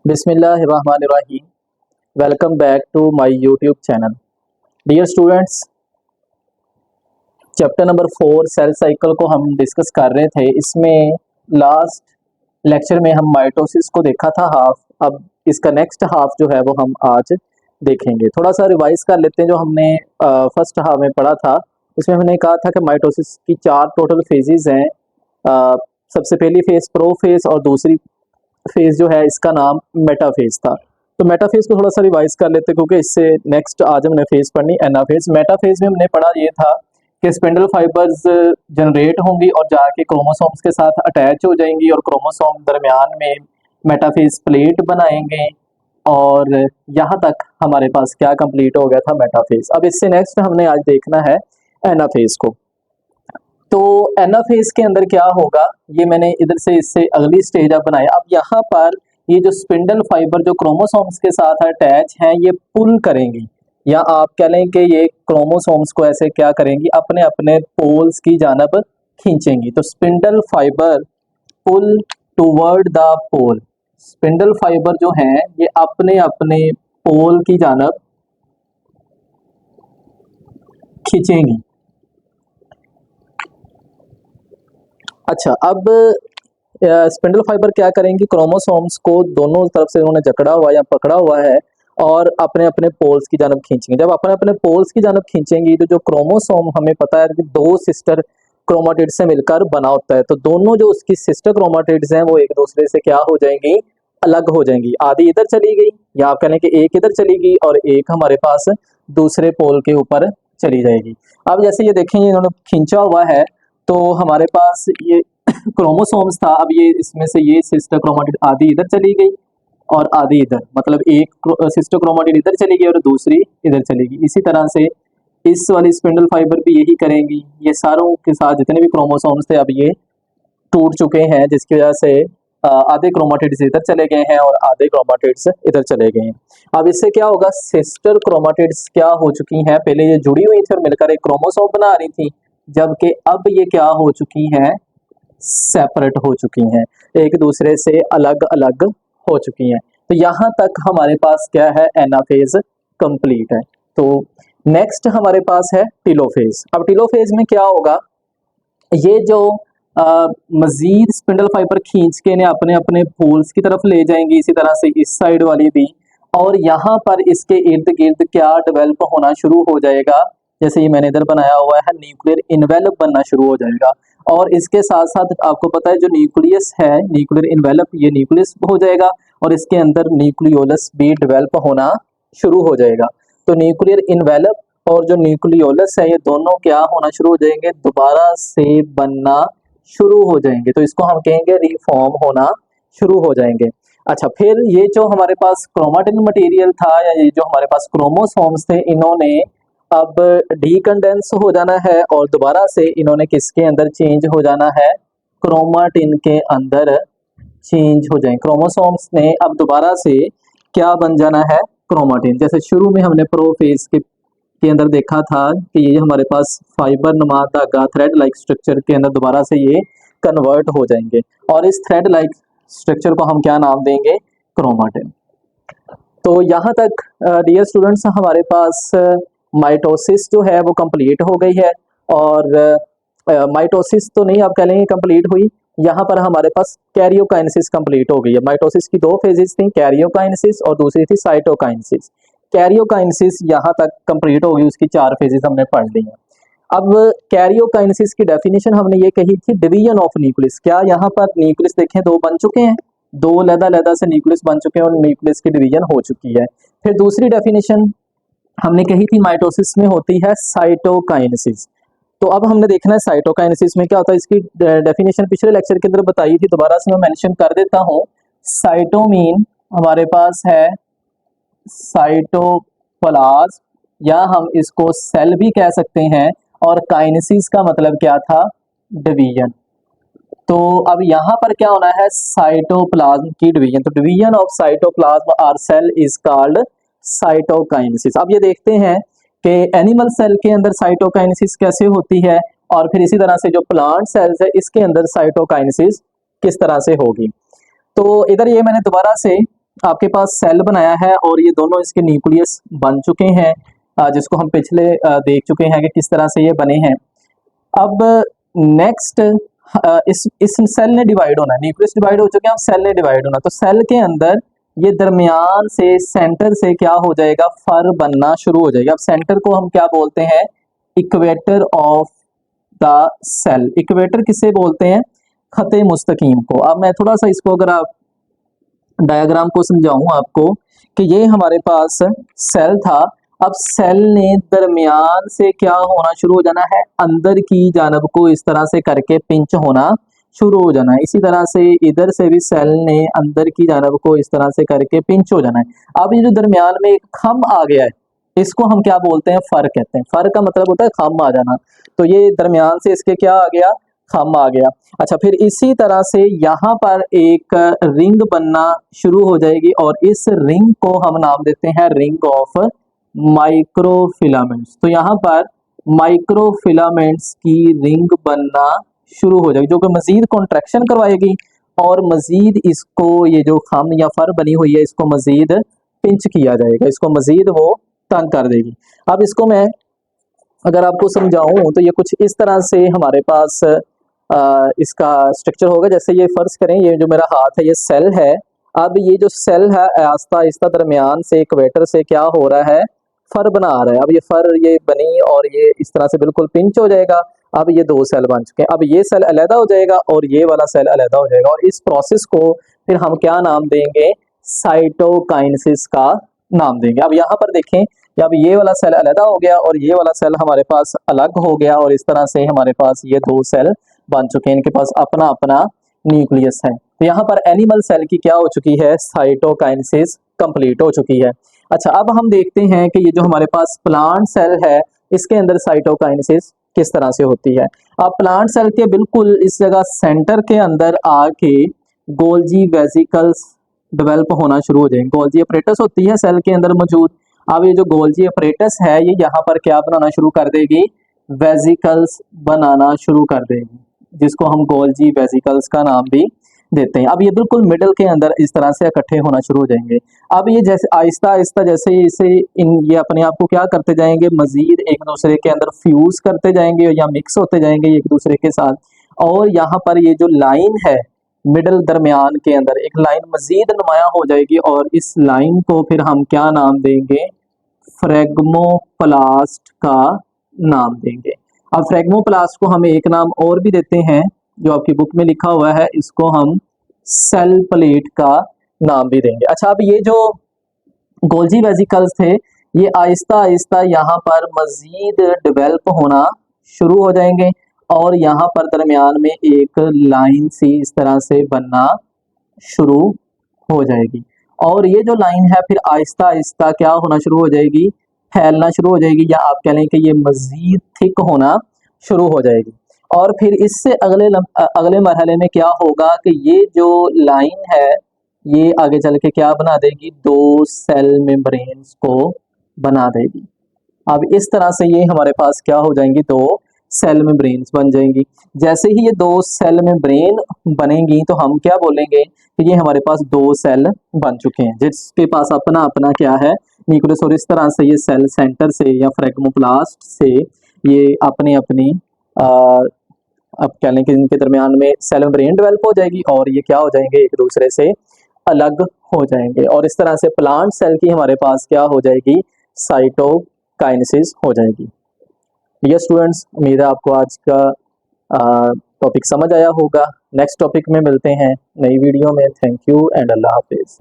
बिस्मिल्लाहिर्रहमानिर्रहीम। Welcome back to my YouTube channel. Dear students, chapter number 4 cell cycle को हम discuss कर रहे थे। इसमें लास्ट लेक्चर में हम माइटोसिस को देखा था हाफ। अब इसका नेक्स्ट हाफ जो है वो हम आज देखेंगे। थोड़ा सा रिवाइज कर लेते हैं जो हमने फर्स्ट हाफ में पढ़ा था। उसमें हमने कहा था कि माइटोसिस की 4 टोटल फेजेस हैं। सबसे पहली फेज प्रोफेज और दूसरी फेज जो है इसका नाम मेटाफेज था। तो मेटाफेज को थोड़ा सा रिवाइज कर लेते क्योंकि इससे नेक्स्ट आज हमने फेज पढ़नी एनाफेज। मेटाफेज में हमने पढ़ा ये था कि स्पिंडल फाइबर्स जनरेट होंगी और जाके क्रोमोसोम्स के साथ अटैच हो जाएंगी और क्रोमोसोम दरमियान में मेटाफेज प्लेट बनाएंगे और यहाँ तक हमारे पास क्या कंप्लीट हो गया था मेटाफेज। अब इससे नेक्स्ट हमने आज देखना है एनाफेज को। तो एनाफेज के अंदर क्या होगा ये मैंने इधर से इससे अगली स्टेज अब बनाया। अब यहाँ पर ये जो स्पिंडल फाइबर जो क्रोमोसोम्स के साथ अटैच हैं ये पुल करेंगी, या आप कह लें कि ये क्रोमोसोम्स को ऐसे क्या करेंगी अपने अपने पोल्स की जानब खींचेंगी। तो spindle fibre pull toward the pole, spindle fibre जो हैं ये अपने अपने पोल की जानब खींचेंगी। अच्छा, अब स्पिंडल फाइबर क्या करेंगी, क्रोमोसोम्स को दोनों तरफ से उन्होंने जकड़ा हुआ या पकड़ा हुआ है और अपने अपने पोल्स की जानब खींचेंगे। जब अपने अपने पोल्स की जानब खींचेंगी तो जो क्रोमोसोम हमें पता है कि 2 सिस्टर क्रोमाटिड से मिलकर बना होता है, तो दोनों जो उसकी सिस्टर क्रोमाटिड्स हैं वो एक दूसरे से क्या हो जाएंगी, अलग हो जाएंगी। आधी इधर चली गई या आप कहें कि एक इधर चली गई और एक हमारे पास दूसरे पोल के ऊपर चली जाएगी। अब जैसे ये देखें इन्होंने खींचा हुआ है तो हमारे पास ये क्रोमोसोम्स था। अब ये इसमें से ये सिस्टर क्रोमाटिड आधी इधर चली गई और आधी इधर, मतलब एक सिस्टर क्रोमाटिड इधर चली गई और दूसरी इधर चली गई। इसी तरह से इस वाली स्पिंडल फाइबर भी यही करेंगी। ये सारों के साथ जितने भी क्रोमोसोम्स थे अब ये टूट चुके हैं, जिसकी वजह से आधे क्रोमाटिड्स इधर चले गए हैं और आधे क्रोमाटिड्स इधर चले गए हैं। अब इससे क्या होगा, सिस्टर क्रोमाटिड्स क्या हो चुकी हैं, पहले ये जुड़ी हुई थी और मिलकर एक क्रोमोसोम बना रही थी, जबकि अब ये क्या हो चुकी हैं, सेपरेट हो चुकी हैं, एक दूसरे से अलग अलग हो चुकी हैं। तो यहाँ तक हमारे पास क्या है, एनाफेज कंप्लीट है। तो नेक्स्ट हमारे पास है टीलोफेज। अब टीलोफेज में क्या होगा, ये जो मजीद स्पिंडल फाइबर खींच के ने अपने अपने पोल्स की तरफ ले जाएंगी, इसी तरह से इस साइड वाली भी, और यहाँ पर इसके इर्द गिर्द क्या डेवलप होना शुरू हो जाएगा, जैसे ये मैंने इधर बनाया हुआ है, न्यूक्लियर इन्वेलप बनना शुरू हो जाएगा। और इसके साथ साथ आपको पता है जो न्यूक्लियस है, न्यूक्लियर इन्वेलप, ये न्यूक्लियस हो जाएगा और इसके अंदर न्यूक्लियोलस भी डेवलप होना शुरू हो जाएगा। तो न्यूक्लियर इन्वेलप और जो न्यूक्लियोलस है ये दोनों क्या होना शुरू हो जाएंगे, दोबारा से बनना शुरू हो जाएंगे। तो इसको हम कहेंगे रिफॉर्म होना शुरू हो जाएंगे। अच्छा, फिर ये जो हमारे पास क्रोमाटिन मटेरियल था या ये जो हमारे पास क्रोमोसोम्स थे, इन्होंने अब डीकंडेंस हो जाना है और दोबारा से इन्होंने किसके अंदर चेंज हो जाना है, क्रोमाटिन के अंदर चेंज हो जाए। क्रोमोसोम्स ने अब दोबारा से क्या बन जाना है, क्रोमाटिन। जैसे शुरू में हमने प्रोफेज के अंदर देखा था कि ये हमारे पास फाइबर नुमा धागा थ्रेड लाइक स्ट्रक्चर के अंदर दोबारा से ये कन्वर्ट हो जाएंगे और इस थ्रेड लाइक स्ट्रक्चर को हम क्या नाम देंगे, क्रोमाटिन। तो यहाँ तक डियर स्टूडेंट्स हमारे पास माइटोसिस जो है वो कंप्लीट हो गई है। और माइटोसिस तो नहीं आप कह लेंगे कंप्लीट हुई, यहाँ पर हमारे पास कैरियोकाइनेसिस कंप्लीट हो गई है। माइटोसिस की 2 फेजेस थी, कैरियोकाइनेसिस और दूसरी थी साइटोकाइनेसिस। कैरियोकाइनेसिस यहाँ तक कंप्लीट हो गई, उसकी 4 फेजेस हमने पढ़ ली हैं। अब कैरियोकाइनेसिस की डेफिनेशन हमने ये कही थी, डिवीजन ऑफ न्यूक्लियस। क्या यहाँ पर न्यूक्लियस देखें 2 बन चुके हैं, 2 अलग-अलग से न्यूक्लियस बन चुके हैं और न्यूक्लियस की डिवीजन हो चुकी है। फिर दूसरी डेफिनेशन हमने कही थी माइटोसिस में होती है साइटोकाइनेसिस। तो अब हमने देखना है साइटोकाइनेसिस में क्या होता है। इसकी डेफिनेशन पिछले लेक्चर के अंदर बताई थी, दोबारा से मैं मेंशन कर देता हूँ। साइटो मीन हमारे पास है साइटोप्लाज्म, या हम इसको सेल भी कह सकते हैं, और काइनेसिस का मतलब क्या था, डिवीजन। तो अब यहाँ पर क्या होना है, साइटोप्लाज्म की डिवीजन। तो division of cytoplasm are cell is called cytokinesis. अब ये देखते हैं कि एनिमल सेल के अंदर साइटोकाइनेसिस कैसे होती है और फिर इसी तरह से जो प्लांट सेल्स है इसके अंदर साइटोकाइनेसिस किस तरह से होगी। तो इधर ये मैंने दोबारा से आपके पास सेल बनाया है और ये दोनों इसके न्यूक्लियस बन चुके हैं, जिसको हम पिछले देख चुके हैं कि किस तरह से ये बने हैं। अब नेक्स्ट इस सेल ने डिवाइड होना है, न्यूक्लियस डिवाइड हो चुके हैं, अब सेल ने डिवाइड होना, तो सेल के अंदर ये दरमियान से सेंटर से क्या हो जाएगा, फर बनना शुरू हो जाएगा। अब सेंटर को हम क्या बोलते हैं, equator of the cell. Equator किसे बोलते हैं, खते मुस्तकीम को। अब मैं थोड़ा सा इसको अगर आप डायग्राम को समझाऊं आपको कि ये हमारे पास सेल था, अब सेल ने दरमियान से क्या होना शुरू हो जाना है, अंदर की जानब को इस तरह से करके पिंच होना शुरू हो जाना है। इसी तरह से इधर से भी सेल ने अंदर की जानब को इस तरह से करके पिंच हो जाना है। अब ये जो दरमियान में एक खम आ गया है, इसको हम क्या बोलते हैं, फर कहते हैं। फर का मतलब होता है खम आ जाना, तो ये दरमियान से इसके क्या आ गया, खम आ गया। अच्छा, फिर इसी तरह से यहाँ पर एक रिंग बनना शुरू हो जाएगी और इस रिंग को हम नाम देते हैं रिंग ऑफ माइक्रोफिलामेंट्स। तो यहाँ पर माइक्रोफिलामेंट्स की रिंग बनना शुरू हो जाएगी, जो कि मजीद कॉन्ट्रैक्शन करवाएगी और मजीद इसको, ये जो खम या फर बनी हुई है, इसको मजीद पिंच किया जाएगा, इसको मजीद वो तंग कर देगी। अब इसको मैं अगर आपको समझाऊं तो ये कुछ इस तरह से हमारे पास इसका स्ट्रक्चर होगा। जैसे ये फर्ज करें, ये जो मेरा हाथ है ये सेल है। अब ये जो सेल है आहिस्ता आहिस्ता दरमियान से इक्वेटर से क्या हो रहा है, फर बना रहा है। अब ये फर ये बनी और ये इस तरह से बिल्कुल पिंच हो जाएगा। अब ये दो सेल बन चुके हैं, अब ये सेल अलहदा हो जाएगा और ये वाला सेल अलहदा हो जाएगा, और इस प्रोसेस को फिर हम क्या नाम देंगे, साइटोकाइनेसिस का नाम देंगे। अब यहाँ पर देखें, अब ये वाला सेल अलहदा हो गया और ये वाला सेल हमारे पास अलग हो गया, और इस तरह से हमारे पास ये दो सेल बन चुके हैं, इनके पास अपना अपना न्यूक्लियस है। तो यहाँ पर एनिमल सेल की क्या हो चुकी है, साइटोकाइनेसिस कंप्लीट हो चुकी है। अच्छा, अब हम देखते हैं कि ये जो हमारे पास प्लांट सेल है, इसके अंदर साइटोकाइनेसिस किस तरह से होती है। अब प्लांट सेल के बिल्कुल इस जगह सेंटर के अंदर आके गोल्जी वेसिकल्स डेवलप होना शुरू हो जाएंगे। गोल्जी अपरेटस होती है सेल के अंदर मौजूद। अब ये जो गोल्जी अपरेटस है, ये यहाँ पर क्या बनाना शुरू कर देगी, वेसिकल्स बनाना शुरू कर देगी, जिसको हम गोल्जी वेसिकल्स का नाम भी देते हैं। अब ये बिल्कुल मिडल के अंदर इस तरह से इकट्ठे होना शुरू हो जाएंगे। अब ये जैसे आहिस्ता आहिस्ता जैसे इसे ये अपने आप को क्या करते जाएंगे, मजीद एक दूसरे के अंदर फ्यूज करते जाएंगे या मिक्स होते जाएंगे एक दूसरे के साथ। और यहाँ पर ये जो लाइन है मिडल दरमियान के अंदर, एक लाइन मजीद नुमाया हो जाएगी और इस लाइन को फिर हम क्या नाम देंगे, फ्रेगमोप्लास्ट का नाम देंगे। अब फ्रेगमोप्लास्ट को हम एक नाम और भी देते हैं, जो आपकी बुक में लिखा हुआ है, इसको हम सेल प्लेट का नाम भी देंगे। अच्छा, अब ये जो गोल्जी वेसिकल्स थे, ये आहिस्ता आहिस्ता यहाँ पर मजीद डेवलप होना शुरू हो जाएंगे और यहाँ पर दरमियान में एक लाइन सी इस तरह से बनना शुरू हो जाएगी। और ये जो लाइन है फिर आहिस्ता आहिस्ता क्या होना शुरू हो जाएगी, फैलना शुरू हो जाएगी, या आप कह लें कि ये मजीद थिक होना शुरू हो जाएगी। और फिर इससे अगले मरहले में क्या होगा कि ये जो लाइन है ये आगे चल के क्या बना देगी, दो सेल मेम्ब्रेन्स को बना देगी। अब इस तरह से ये हमारे पास क्या हो जाएंगी, दो सेल मेम्ब्रेन्स बन जाएंगी। जैसे ही ये दो सेल मेम्ब्रेन बनेंगी तो हम क्या बोलेंगे कि ये हमारे पास दो सेल बन चुके हैं, जिसके पास अपना अपना क्या है, न्यूक्लियस। और इस तरह से ये सेल सेंटर से या फ्रेगमोप्लास्ट से ये अपनी अपनी अब कह लें कि इनके दरमियान में सेल मेम्ब्रेन डेवलप हो जाएगी और ये क्या हो जाएंगे, एक दूसरे से अलग हो जाएंगे। और इस तरह से प्लांट सेल की हमारे पास क्या हो जाएगी, साइटोकाइनेसिस हो जाएगी। डियर स्टूडेंट्स, उम्मीद है आपको आज का टॉपिक समझ आया होगा। नेक्स्ट टॉपिक में मिलते हैं नई वीडियो में। थैंक यू एंड अल्लाह हाफिज़।